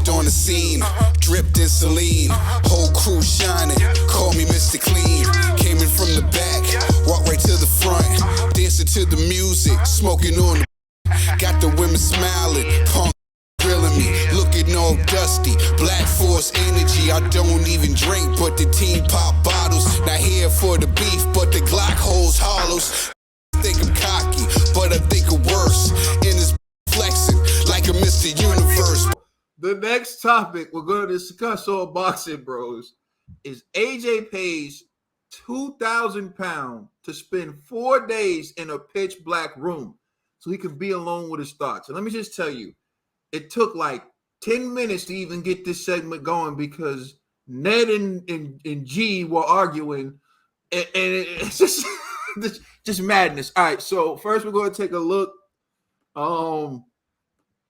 Walked on the scene, dripped in Celine. Whole crew shining, call me Mr. Clean. Came in from the back, walked right to the front. Dancing to the music, smoking on the. Got the women smiling, punk grilling me, looking all dusty. Black Force energy, I don't even drink, but the team pop bottles. Not here for the beef, but the Glock holds hollows. Think I'm cocky, but I think I'm worse. In this flexing like a Mr. Universe. The next topic we're going to discuss on Boxing Bros is AJ pays £2,000 to spend 4 days in a pitch black room so he could be alone with his thoughts. And let me just tell you, it took like 10 minutes to even get this segment going because Ned and G were arguing, and it's just madness. All right, so first we're going to take a look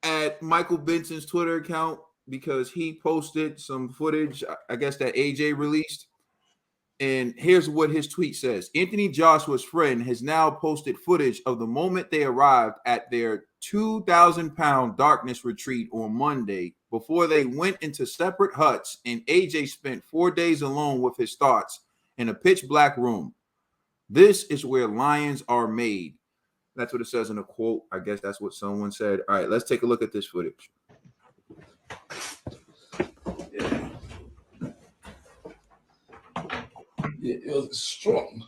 at Michael Benson's Twitter account because he posted some footage, I guess, that AJ released. And here's what his tweet says. Anthony Joshua's friend has now posted footage of the moment they arrived at their 2,000-pound darkness retreat on Monday before they went into separate huts, and AJ spent 4 days alone with his thoughts in a pitch black room. This is where lions are made. That's what it says in a quote. I guess that's what someone said. All right, let's take a look at this footage. Yeah, it was strong.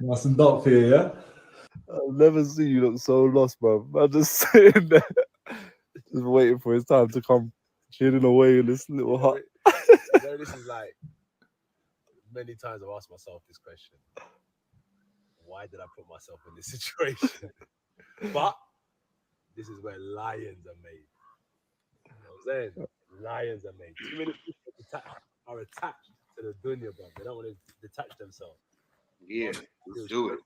Nice and dark for you, yeah? I've never seen you look so lost, bro. I'm just sitting there, just waiting for his time to come, chilling away in this little hut. You know, this is like many times I've asked myself this question: why did I put myself in this situation? But this is where lions are made. You know what I'm saying? Lions are made. Too many people are attached to the dunya, bro. They don't want to detach themselves. Yeah, let's do it.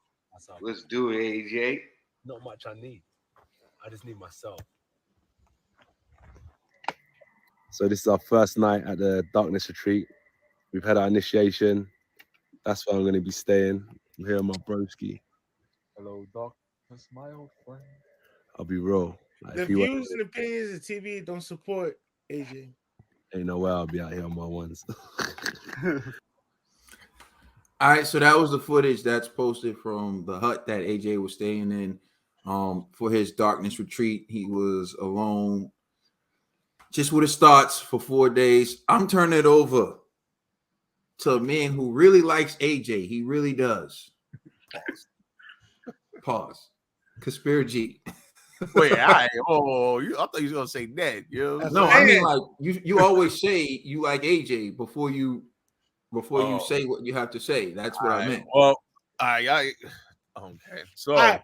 Let's do it, AJ. Not much I need. I just need myself. So this is our first night at the Darkness Retreat. We've had our initiation. That's where I'm going to be staying. I'm here with my broski. Hello, darkness, my old friend. I'll be real. Like, the views and opinions of TV don't support AJ. Ain't no way I'll be out here on my ones. All right, so that was the footage that's posted from the hut that AJ was staying in for his darkness retreat. He was alone, just with his thoughts for 4 days. I'm turning it over to a man who really likes AJ. He really does. Pause. Conspiracy. Wait, I thought you was gonna say Ned. No, I mean like you always say you like AJ before you say what you have to say. That's what I meant. Well, okay. So I'm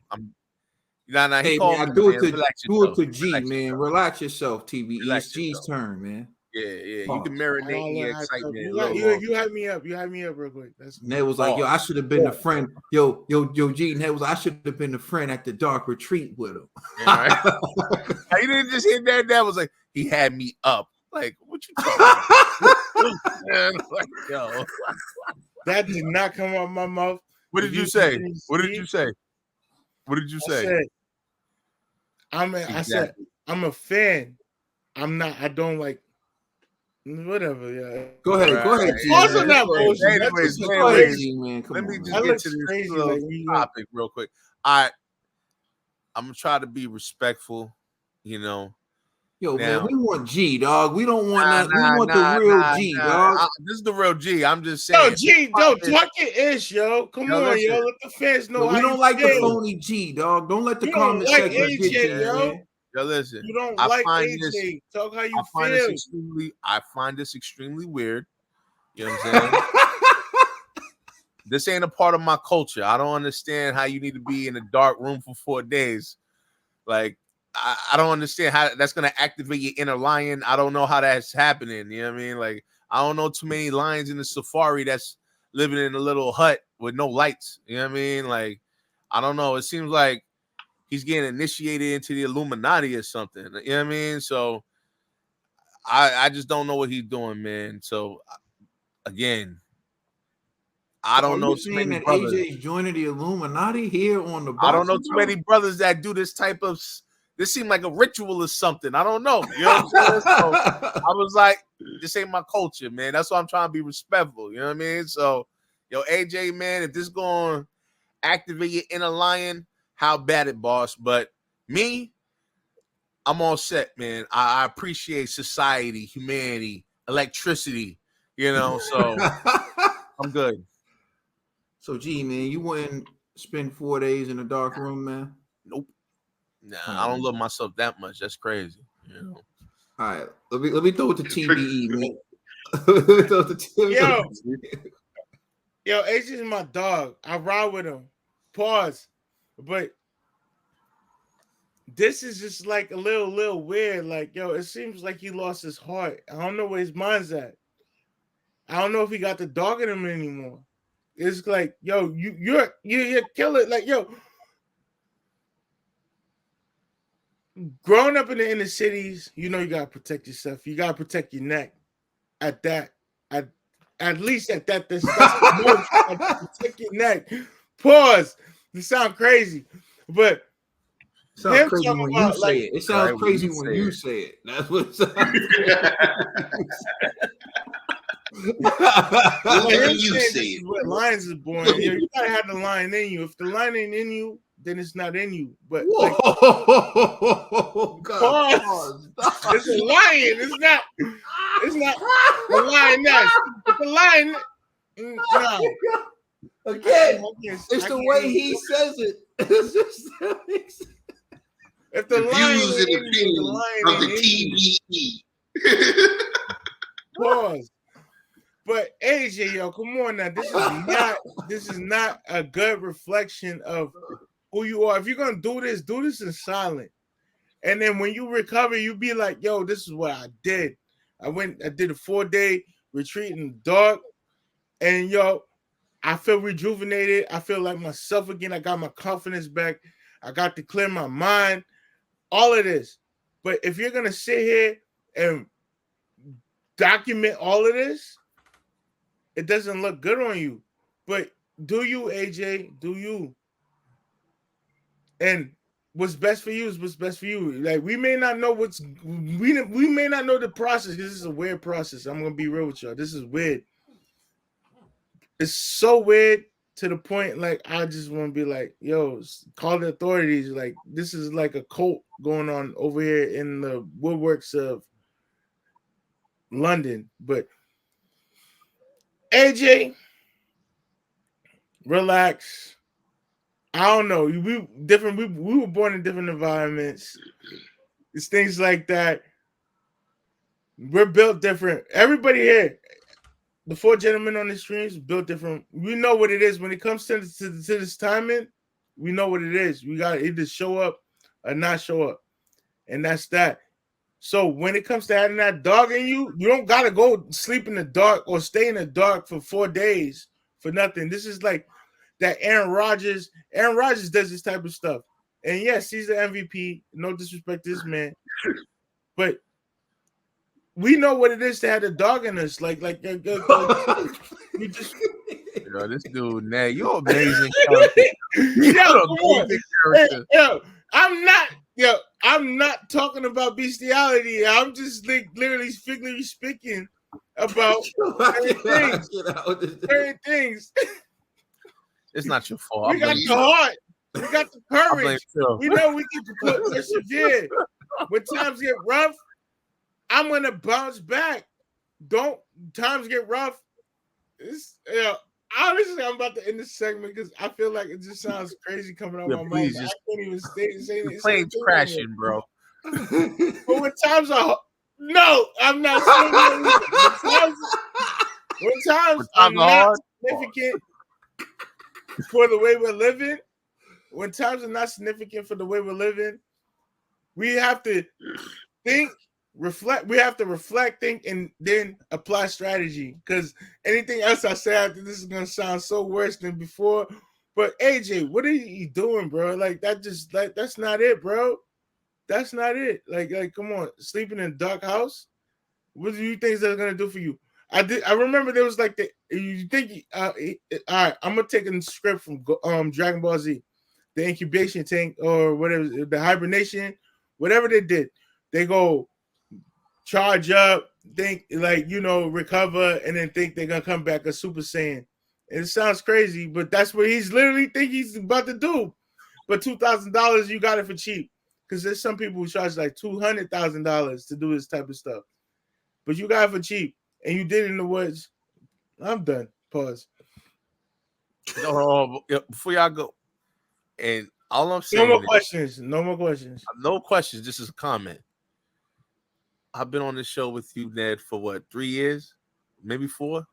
nah. Hey, man, do it to G, man. Relax yourself, TV. It's G's turn, man. Yeah. You can marinate your excitement. You had me up. You had me up real quick. Ned was like, yo, I should have been the friend. Yo, G. Ned was, I should have been the friend at the dark retreat with him. Yeah, right? He didn't just hit that. That was like, he had me up. Like, what you talking about? Like, yo. That did not come out of my mouth. What did you say? What did you say? I said, I'm a fan. I don't like whatever. Yeah. Go ahead. G, also not bullshit. Anyways, man. Let me just get to this topic real quick. I'm gonna try to be respectful, you know. Yo, man, we want G, dog. We don't want that. We want the real G, dog. This is the real G. I'm just saying. Yo, G, talk your ish, yo. Come on, listen. yo. Let the fans know. We don't like the phony G, dog. Don't let the comment section get you, man. Yo, listen. You don't like AJ. Talk how you feel. I find this extremely weird. You know what I'm saying? This ain't a part of my culture. I don't understand how you need to be in a dark room for 4 days. Like, I don't understand how that's going to activate your inner lion. I don't know how that's happening. You know what I mean? Like, I don't know too many lions in the safari that's living in a little hut with no lights. You know what I mean? Like, I don't know. It seems like he's getting initiated into the Illuminati or something. You know what I mean? So I just don't know what he's doing, man. So, again, I So don't are know you too saying many that brothers. AJ's joining the Illuminati here on the I don't know boxing too show? many brothers that do this type of. This seemed like a ritual or something. I don't know. You know what I'm saying? So I was like, this ain't my culture, man. That's why I'm trying to be respectful. You know what I mean? So, yo, AJ, man, if this going to activate your inner lion, how bad it, boss? But me, I'm all set, man. I appreciate society, humanity, electricity, you know, so I'm good. So, G, man, you wouldn't spend 4 days in a dark room, man? Nope. Nah, I don't love myself that much. That's crazy. You know? All right, let me throw it to TBE, man. Let me throw it to TBE. Yo, AJ is my dog. I ride with him. Pause. But this is just like a little weird. Like, yo, it seems like he lost his heart. I don't know where his mind's at. I don't know if he got the dog in him anymore. It's like, yo, you're killer. Like, yo, growing up in the inner cities, you know you gotta protect yourself. You gotta protect your neck. At least at that, that's protect your neck. Pause. You sound crazy, but it sounds crazy when you say it. It sounds crazy when you say it. That's what it sounds. You say it. What lions is born. You gotta have the lion in you. If the lion ain't in you, then it's not in you. But like, pause. It's a lion. It's not the lioness. It's the lion. No. Again, it's the way he says it. It's just, if the lion views and opinions of the TBE. Pause. But AJ, yo, come on now. This is not a good reflection of who you are. If you're gonna do this in silent. And then when you recover, you be like, yo, this is what I did. I did a 4-day retreat in the dark, and yo, I feel rejuvenated. I feel like myself again. I got my confidence back. I got to clear my mind. All of this. But if you're gonna sit here and document all of this, it doesn't look good on you. But do you, AJ? Do you? And what's best for you is what's best for you. Like, we may not know we may not know the process, because this is a weird process. I'm gonna be real with y'all. This is weird. It's so weird to the point, like, I just want to be like, yo, call the authorities. Like, this is like a cult going on over here in the woodworks of London. But AJ, relax. I don't know. We were born in different environments. It's things like that. We're built different. Everybody here, the 4 gentlemen on the streams, built different. We know what it is when it comes to this timing. We know what it is. We got to either show up or not show up, and that's that. So when it comes to having that dog in you, you don't gotta go sleep in the dark or stay in the dark for 4 days for nothing. This is like that Aaron Rodgers. Aaron Rodgers does this type of stuff. And yes, he's the MVP. No disrespect to this man. But we know what it is to have a dog in us. Like you just... Yo, this dude, man, you're amazing. I'm not talking about bestiality. I'm just like literally figuratively speaking about certain things. It's not your fault. We got the heart. We got the courage. We know we can persevere. When times get rough, I'm gonna bounce back. Don't times get rough. Honestly, I'm about to end this segment because I feel like it just sounds crazy coming out my mouth. I can't even say it. Plane's crashing, bro. But when times are I'm not saying that. When times are not significant for the way we're living, when times are not significant for the way we're living, we have to think, reflect. We have to reflect, think, and then apply strategy. Because anything else I say after this is gonna sound so worse than before. But AJ, what are you doing, bro? Like that's not it, bro. That's not it. Like, come on, sleeping in a dark house. What do you think that's gonna do for you? I remember there was like the you think all right, I'm gonna take a script from Dragon Ball Z, the incubation tank or whatever, the hibernation, whatever they did. They go charge up, think like recover, and then think they're gonna come back a Super Saiyan. It sounds crazy, but that's what he's literally think he's about to do. But $2,000, you got it for cheap. Because there's some people who charge like $200,000 to do this type of stuff. But you got it for cheap. And you did it in the woods. I'm done. Pause. No, before y'all go, and all I'm No saying more is, questions. No more questions. no questions. This is a comment. I've been on this show with you, Ned, for what, 3 years, maybe 4,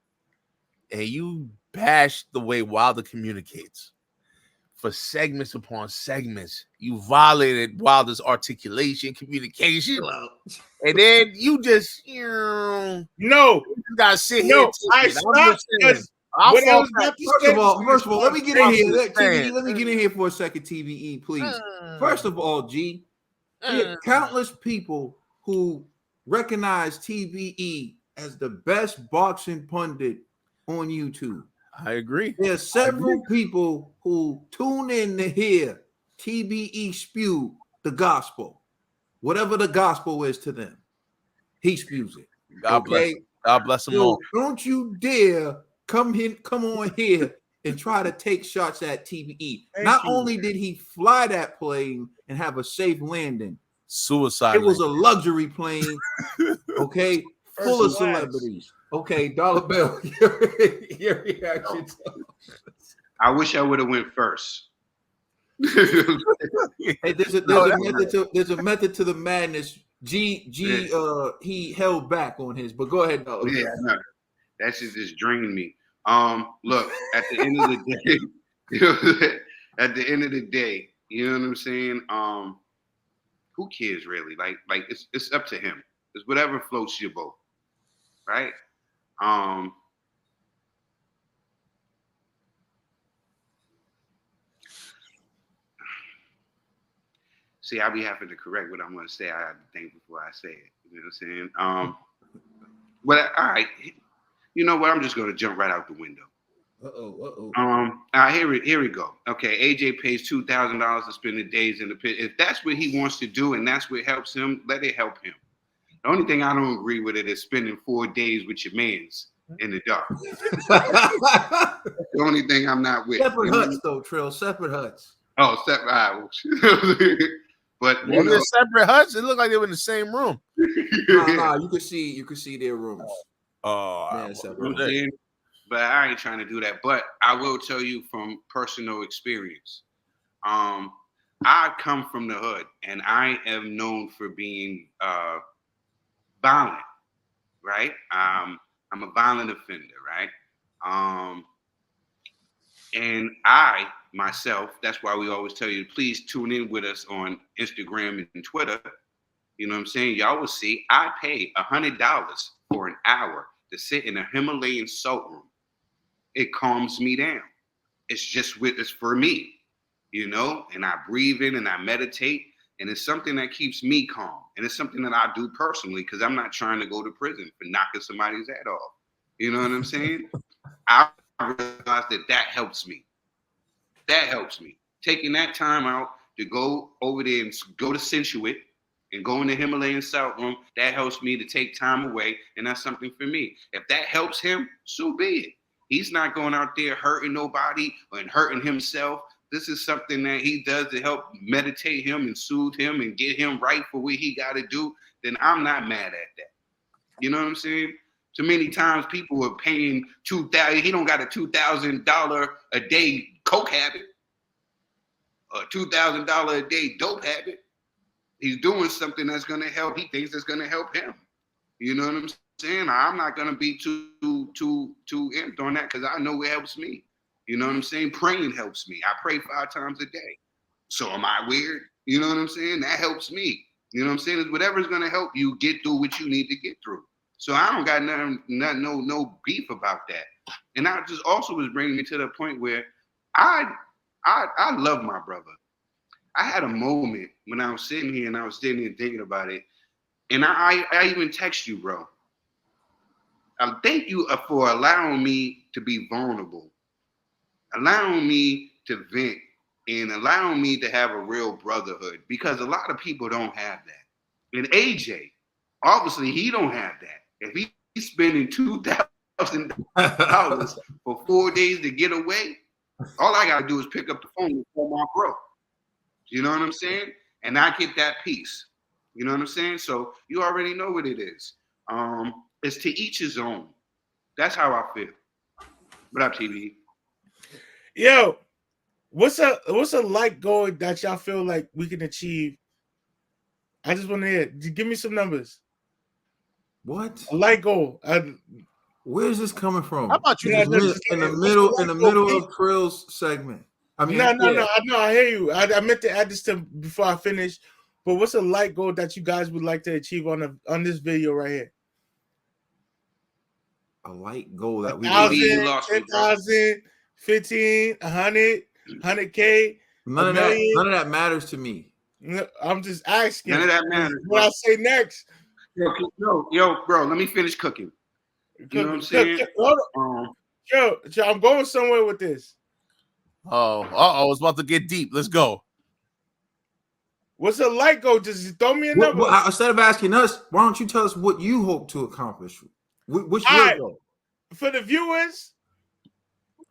and you bashed the way Wilder communicates for segments upon segments. You violated Wilder's articulation, communication, and then you just you gotta sit here. I stopped because when I was about to First of all, let me get in here. TVE, let me get in here for a second, TVE, please. First of all, G, there are countless people who recognize TVE as the best boxing pundit on YouTube. I agree. There are several people who tune in to hear TBE spew the gospel, whatever the gospel is to them. He spews it. God bless him. God bless him all. Don't you dare come on here and try to take shots at TBE. Not only did he fly that plane and have a safe landing, suicide. It was a luxury plane, okay, full of celebrities. Okay, Dollar Bill, your reaction. I wish I would have went first. Hey, there's a method to the madness. He held back on his, but go ahead, Dollar Bill. Yeah, no, that shit just drained me. Look, at the end of the day, at the end of the day, you know what I'm saying? Who cares really? Like it's up to him. It's whatever floats your boat, right? See, I be having to correct what I'm going to say. I have to think before I say it. You know what I'm saying? But all right, you know what? I'm just going to jump right out the window. All right, here we go. Okay, AJ pays $2,000 to spend the days in the pit. If that's what he wants to do and that's what helps him, let it help him. The only thing I don't agree with it is spending 4 days with your mans in the dark. The only thing I'm not with. Separate huts, though, Trill. Separate huts. Oh, separate. But they're separate huts. It looked like they were in the same room. Nah, you could see their rooms. Oh, but I ain't trying to do that. But I will tell you from personal experience. I come from the hood, and I am known for being violent. Right? I'm a violent offender. Right? And I myself, that's why we always tell you to please tune in with us on Instagram and Twitter. You know what I'm saying? Y'all will see I pay $100 for an hour to sit in a Himalayan salt room. It calms me down. It's for me, you know, and I breathe in and I meditate, and it's something that keeps me calm. And it's something that I do personally because I'm not trying to go to prison for knocking somebody's head off. You know what I'm saying? I realize that helps me. That helps me. Taking that time out to go over there and go to Sensuit and go in the Himalayan salt room, that helps me to take time away, and that's something for me. If that helps him, so be it. He's not going out there hurting nobody and hurting himself. This is something that he does to help meditate him and soothe him and get him right for what he got to do. Then I'm not mad at that. You know what I'm saying? So many times people are paying $2,000. He don't got a $2,000 a day coke habit, a $2,000 a day dope habit. He's doing something that's going to help. He thinks it's going to help him. You know what I'm saying? I'm not going to be too amped on that because I know it helps me. You know what I'm saying? Praying helps me. I pray 5 times a day. So am I weird? You know what I'm saying? That helps me. You know what I'm saying? It's whatever's going to help you get through what you need to get through. So I don't got no beef about that. And that just also was bringing me to the point where I love my brother. I had a moment when I was sitting here and I was sitting here thinking about it. And I even text you, bro. Thank you for allowing me to be vulnerable, allowing me to vent, and allowing me to have a real brotherhood, because a lot of people don't have that. And AJ, obviously, he don't have that. If he's spending $2,000 for 4 days to get away, all I gotta do is pick up the phone and call my bro. You know what I'm saying? And I get that peace. You know what I'm saying? So you already know what it is. It's to each his own. That's how I feel. What up, TV? Yo, what's a light goal that y'all feel like we can achieve? I just want to hear. Give me some numbers. What? A light goal. Where's this coming from? How about you? Yeah, just in the middle of Trill's segment. I mean, no. I hear you. I meant to add this to before I finish. But what's a light goal that you guys would like to achieve on this video right here? A light goal that we 1,000, 10,000, 15, 100, 100K. None of that matters to me. I'm just asking. None of that matters. What I say next? Yo, bro, let me finish cooking. You know what I'm saying? Yo, I'm going somewhere with this. Oh, it's about to get deep. Let's go. What's a light goal? Just throw me a number. Instead of asking us, why don't you tell us what you hope to accomplish? What's your goal? For the viewers,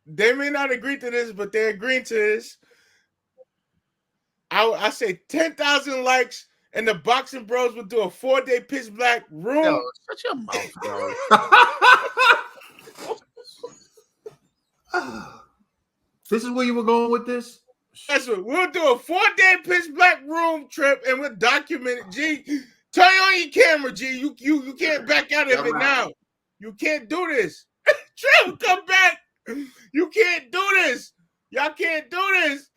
they may not agree to this, but they're agreeing to this. I say 10,000 likes, and the Boxing Bros will do a 4-day pitch black room. Yo, shut your mouth, bro. This is where you were going with this? That's what we'll do, a 4-day pitch black room trip, and we'll document it. G, turn on your camera, G. You can't back out of it now. You can't do this. Trill, come back. You can't do this. Y'all can't do this.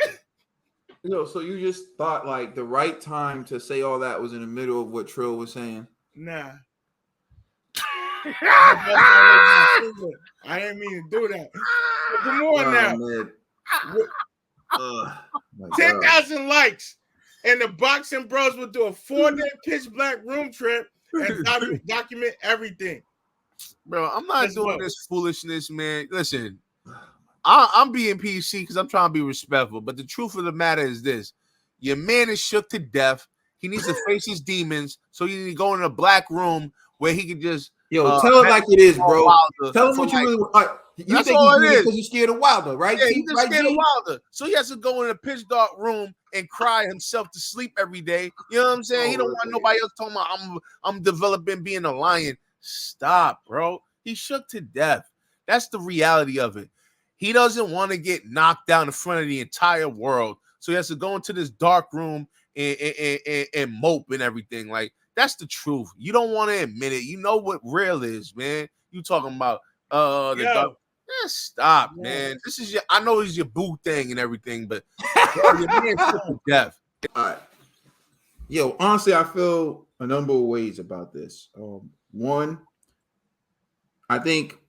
So you just thought like the right time to say all that was in the middle of what Trill was saying? Nah. I didn't mean to do that. But come on now. 10,000 likes, and the Boxing Bros will do a 4-day pitch black room trip and document everything. Bro, I'm not doing this foolishness, man. Listen, I'm being PC because I'm trying to be respectful. But the truth of the matter is this: your man is shook to death. He needs to face his demons, so he needs to go in a black room where he can just tell it like it is, bro. Tell him what you really want. You think all it is because you're scared of Wilder, right? Yeah, he's just scared of Wilder. So he has to go in a pitch dark room and cry himself to sleep every day. You know what I'm saying? He don't want nobody else talking about I'm developing being a lion. Stop, bro. He's shook to death. That's the reality of it. He doesn't want to get knocked down in front of the entire world. So he has to go into this dark room and mope and everything. Like, that's the truth. You don't want to admit it. You know what real is, man. You talking about the dark. Stop, man. This is I know it's your boo thing and everything, but your man's shook to death. All right. Yo, honestly, I feel a number of ways about this. One, I think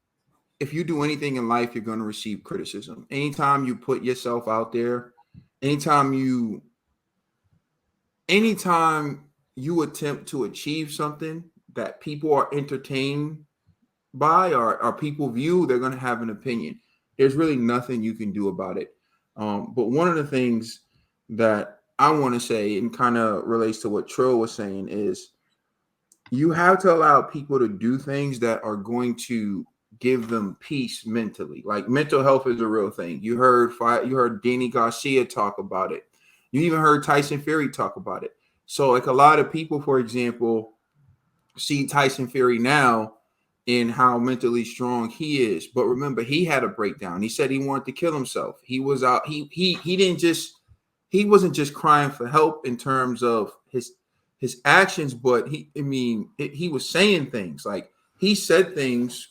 if you do anything in life, you're going to receive criticism. Anytime you put yourself out there, anytime you attempt to achieve something that people are entertained by or people view, they're going to have an opinion. There's really nothing you can do about it. But one of the things that I want to say, and kind of relates to what Trill was saying, is you have to allow people to do things that are going to give them peace mentally. Like, mental health is a real thing. You heard Danny Garcia talk about it. You even heard Tyson Fury talk about it. So like a lot of people, for example, see Tyson Fury now in how mentally strong he is. But remember, he had a breakdown. He said he wanted to kill himself. He was out. He wasn't just crying for help in terms of his actions, but he was saying things. Like, he said things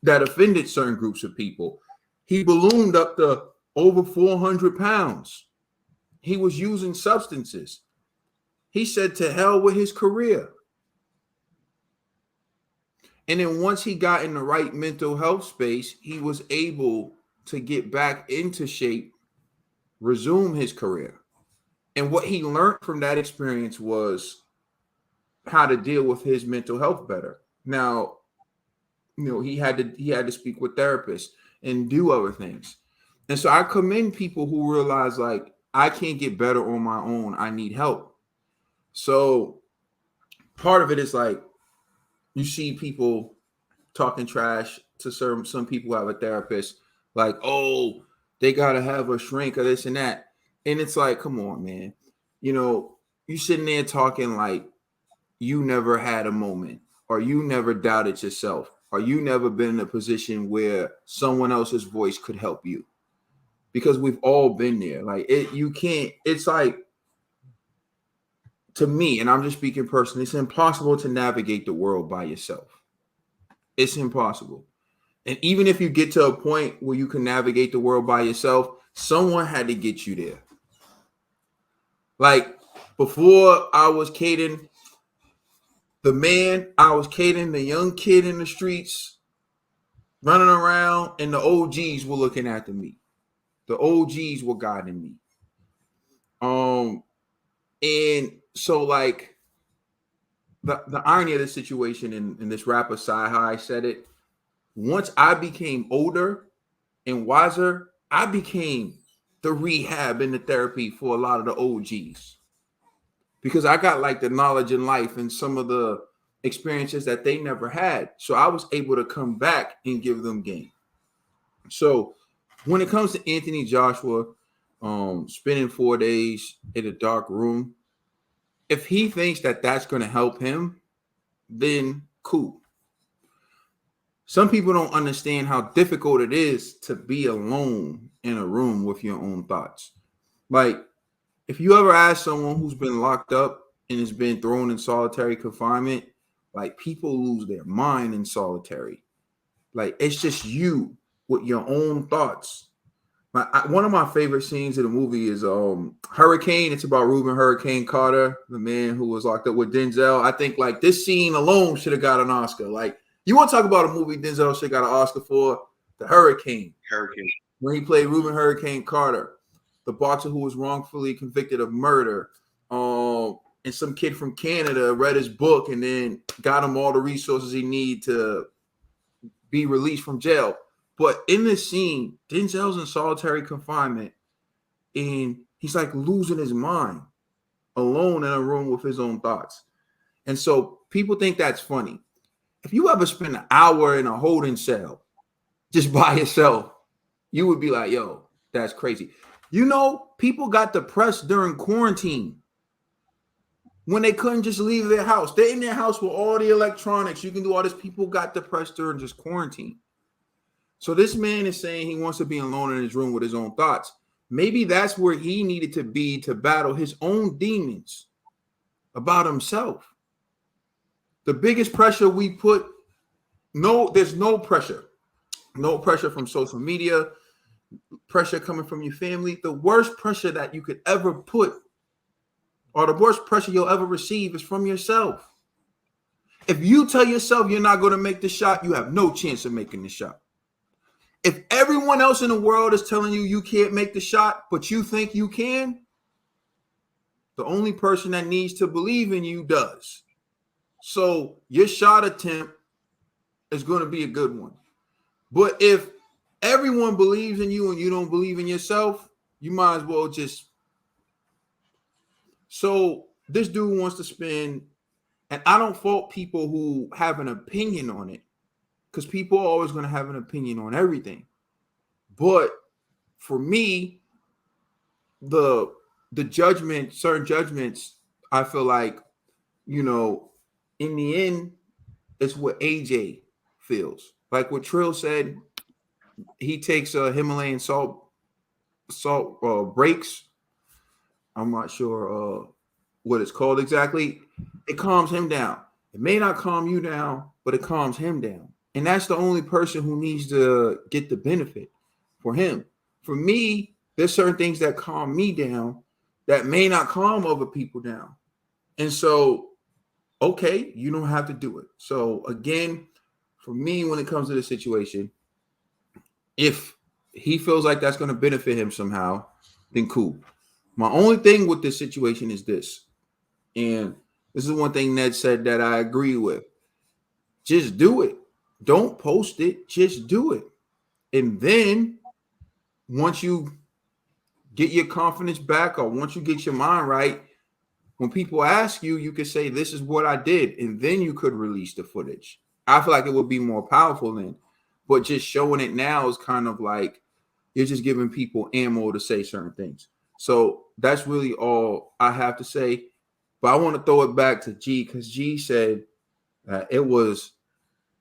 that offended certain groups of people. He ballooned up to over 400 pounds. He was using substances. He said to hell with his career. And then once he got in the right mental health space, he was able to get back into shape, resume his career. And what he learned from that experience was how to deal with his mental health better. Now, he had to speak with therapists and do other things. And so I commend people who realize like I can't get better on my own. I need help. So part of it is like you see people talking trash to some people who have a therapist, like, oh, they gotta have a shrink or this and that. And it's like, come on, man. You sitting there talking like you never had a moment, or you never doubted yourself, or you never been in a position where someone else's voice could help you. Because we've all been there. Like you can't, it's like, to me, and I'm just speaking personally, it's impossible to navigate the world by yourself. It's impossible. And even if you get to a point where you can navigate the world by yourself, someone had to get you there. Like before I was Caden, I was Caden, the young kid in the streets, running around, and the OGs were looking after me. The OGs were guiding me. And so like the irony of the situation in this rapper side, how I said it, once I became older and wiser, I became the rehab and the therapy for a lot of the OGs. Because I got like the knowledge in life and some of the experiences that they never had. So I was able to come back and give them game. So when it comes to Anthony Joshua, spending 4 days in a dark room, if he thinks that that's going to help him, then cool. Some people don't understand how difficult it is to be alone in a room with your own thoughts. Like, if you ever ask someone who's been locked up and has been thrown in solitary confinement, like, people lose their mind in solitary. Like, it's just you with your own thoughts. One of my favorite scenes in the movie is Hurricane. It's about Reuben Hurricane Carter, the man who was locked up with Denzel. I think like this scene alone should have got an Oscar. Like, you want to talk about a movie Denzel should have got an Oscar for? The Hurricane. When he played Reuben Hurricane Carter, the boxer who was wrongfully convicted of murder. And some kid from Canada read his book and then got him all the resources he needed to be released from jail. But in this scene, Denzel's in solitary confinement and he's like losing his mind alone in a room with his own thoughts. And so people think that's funny. If you ever spend an hour in a holding cell just by yourself, you would be like, yo, that's crazy. You know, people got depressed during quarantine when they couldn't just leave their house. They're in their house with all the electronics. You can do all this. People got depressed during just quarantine. So this man is saying he wants to be alone in his room with his own thoughts. Maybe that's where he needed to be to battle his own demons about himself. The biggest pressure we put, there's no pressure. No pressure from social media, pressure coming from your family. The worst pressure that you could ever put, or the worst pressure you'll ever receive, is from yourself. If you tell yourself you're not going to make the shot, you have no chance of making the shot. If everyone else in the world is telling you you can't make the shot, but you think you can, the only person that needs to believe in you does. So your shot attempt is going to be a good one. But if everyone believes in you and you don't believe in yourself, you might as well just. So this dude wants to spend, and I don't fault people who have an opinion on it, because people are always going to have an opinion on everything. But for me, the judgment, certain judgments, I feel like, in the end, it's what AJ feels. Like what Trill said, he takes Himalayan salt breaks. I'm not sure what it's called exactly. It calms him down. It may not calm you down, but it calms him down. And that's the only person who needs to get the benefit for him. For me, there's certain things that calm me down that may not calm other people down. And so, okay, you don't have to do it. So again, for me, when it comes to the situation, if he feels like that's going to benefit him somehow, then cool. My only thing with this situation is this. And this is one thing Ned said that I agree with. Just do it. don't post it, just do it. And then once you get your confidence back, or once you get your mind right, when people ask you, you can say, this is what I did. And then you could release the footage. I feel like it would be more powerful then. But just showing it now is kind of like you're just giving people ammo to say certain things. So that's really all I have to say. But I want to throw it back to G, because G said it was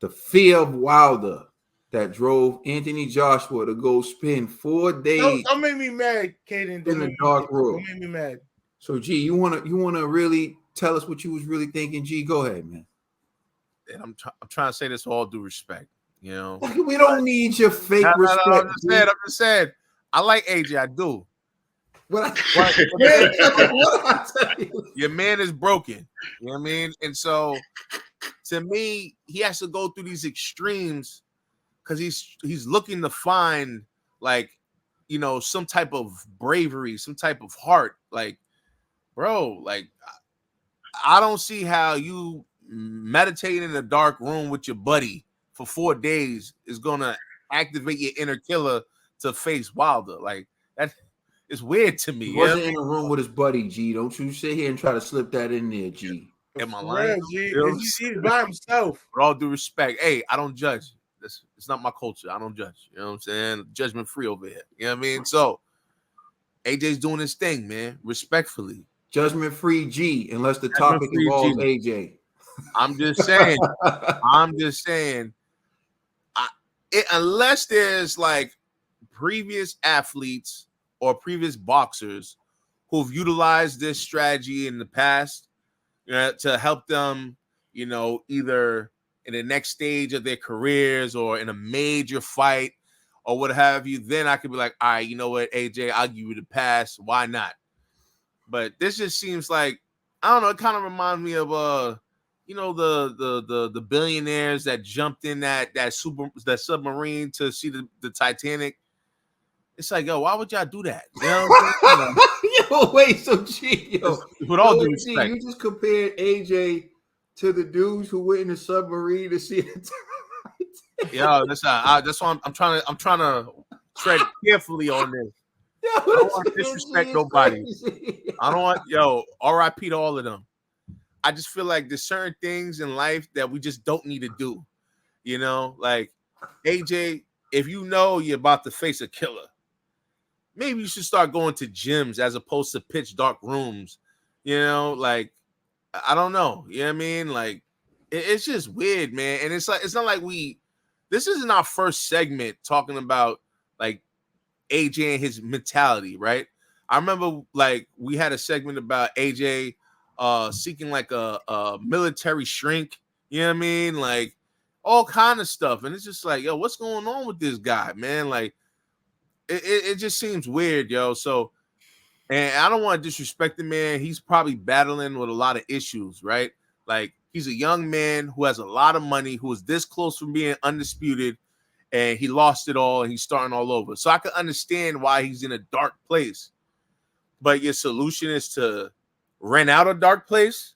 the fear of Wilder that drove Anthony Joshua to go spend 4 days. Don't make me mad, Kaden. In the dark room. Don't make me mad. So G, you wanna really tell us what you was really thinking? G, go ahead, man. And I'm trying to say this with all due respect. You know, We don't need your fake respect. No, I'm just saying. I like AJ. I do. What Your man is broken. You know what I mean? And so, to me, he has to go through these extremes because he's looking to find, like, you know, some type of bravery, some type of heart. Like, bro, like, I don't see how you meditating in a dark room with your buddy for 4 days is gonna activate your inner killer to face Wilder. Like, that is weird to me. He wasn't in a room with his buddy, G. Don't you sit here and try to slip that in there, G. Am I lying? He's by himself. With all due respect, hey, I don't judge. It's not my culture. I don't judge. You know what I'm saying? Judgment free over here. You know what I mean? So AJ's doing his thing, man. Respectfully. Judgment free G, unless the topic involves AJ. I'm just saying. Unless there's like previous athletes or previous boxers who've utilized this strategy in the past, you know, to help them, you know, either in the next stage of their careers or in a major fight or what have you, then I could be like, all right, you know what, AJ, I'll give you the pass. Why not? But this just seems like, I don't know, it kind of reminds me of you know, the billionaires that jumped in that submarine to see the Titanic. It's like, yo, why would y'all do that? You know what I'm saying? Yo, wait, so G, yo, with all due respect, you just compared AJ to the dudes who went in the submarine to see the Titanic. Yo, that's why I'm trying to tread carefully on this. Yo, I don't want to disrespect nobody. I don't want, RIP to all of them. I just feel like there's certain things in life that we just don't need to do. You know, like AJ, if you know you're about to face a killer, maybe you should start going to gyms as opposed to pitch dark rooms. You know, like, I don't know. You know what I mean? Like, it's just weird, man. And it's not like this isn't our first segment talking about like AJ and his mentality, right? I remember like we had a segment about AJ seeking like a military shrink, you know what I mean? Like all kind of stuff. And it's just like, yo, what's going on with this guy, man? Like it just seems weird, yo. So, and I don't want to disrespect the man. He's probably battling with a lot of issues, right? Like he's a young man who has a lot of money, who is this close from being undisputed, and he lost it all and he's starting all over. So I can understand why he's in a dark place. But your solution is to rent out a dark place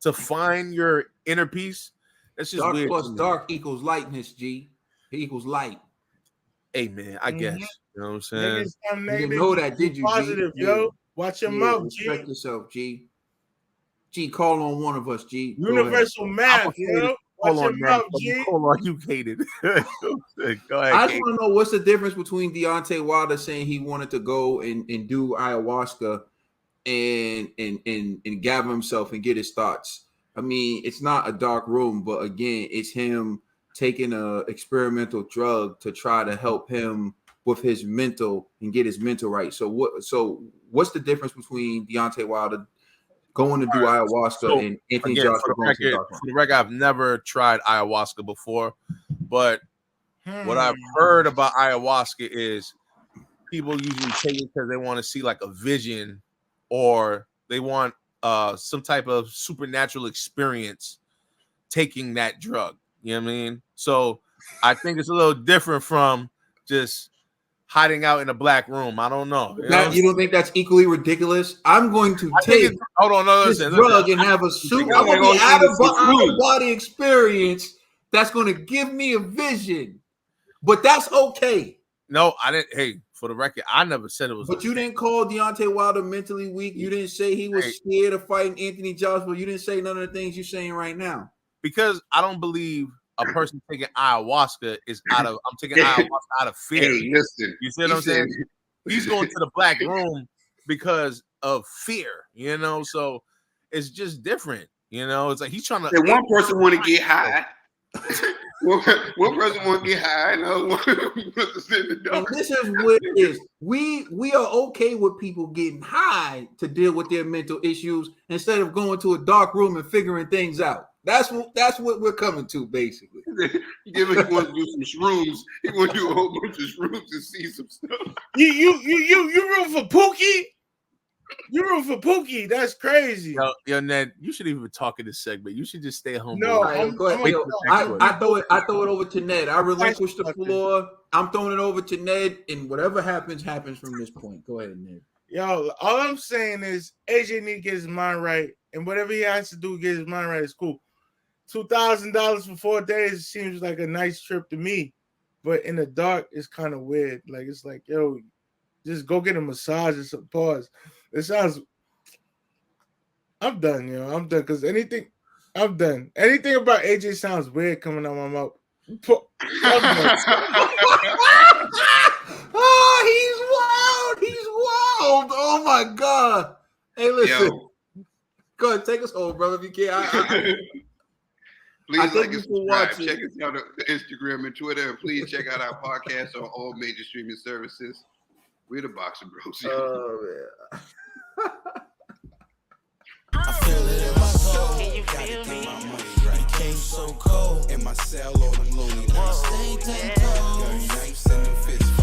to find your inner peace. That's just dark weird. Plus dark equals lightness, G. It equals light. Hey man, I guess. You know what I'm saying? You didn't know that, did you? Positive, G? yo. Watch your mouth, G. Respect yourself, G. G, call on one of us, G. Universal math, yo. Watch your mouth, G. Hold on, you hated. Go ahead. I just want to know what's the difference between Deontay Wilder saying he wanted to go and do ayahuasca and gather himself and get his thoughts. I mean, it's not a dark room, but again, it's him taking a experimental drug to try to help him with his mental and get his mental right. So what's the difference between Deontay Wilder going to do ayahuasca and Anthony Joshua going to the dark room? For the record, I've never tried ayahuasca before, but what I've heard about ayahuasca is people usually take it because they want to see like a vision or they want some type of supernatural experience taking that drug. You know what I mean? So I think it's a little different from just hiding out in a black room. I don't know. You don't think that's equally ridiculous? I'm going to take hold on, this drug and have a super out of body experience that's going to give me a vision. But that's okay. No, I didn't. Hey, for the record, I never said it was. But you didn't call Deontay Wilder mentally weak. You didn't say he was scared of fighting Anthony Joshua. You didn't say none of the things you're saying right now. Because I don't believe a person taking ayahuasca is out of. I'm taking ayahuasca out of fear. Hey, listen. You see what I'm saying? He's going to the black room because of fear. You know, so it's just different. You know, it's like he's trying to. That one person want to get high. one person want to get high, and another one wants to sit in the dark. And this is what it is. We are okay with people getting high to deal with their mental issues instead of going to a dark room and figuring things out. That's what we're coming to, basically. He want to do some shrooms. He want to do a whole bunch of shrooms and see some stuff. You room for Pookie? You room for Pookie? That's crazy. Yo, Ned, you should even talk in this segment. You should just stay home. No, Go ahead. I throw it over to Ned. I relinquish the floor. I'm throwing it over to Ned, and whatever happens from this point. Go ahead, Ned. Yo, all I'm saying is AJ need to get his mind right, and whatever he has to do to get his mind right is cool. $2,000 for 4 days seems like a nice trip to me, but in the dark, it's kind of weird. Like it's like, yo, just go get a massage or some pause. It sounds. I'm done, yo. I'm done because anything about AJ sounds weird coming out my mouth. Oh, he's wild. Oh my God. Hey, listen. Go ahead, take us home, brother. If you can. Please like and subscribe. Check us out on Instagram and Twitter. And please check out our podcast on all major streaming services. We're the Boxing Bros. Oh, man. I feel it in my soul. Can you feel me? My money right. Became so cold in my cell, all them lonely nights. Stay 10 toes. Dirty nights and them fists.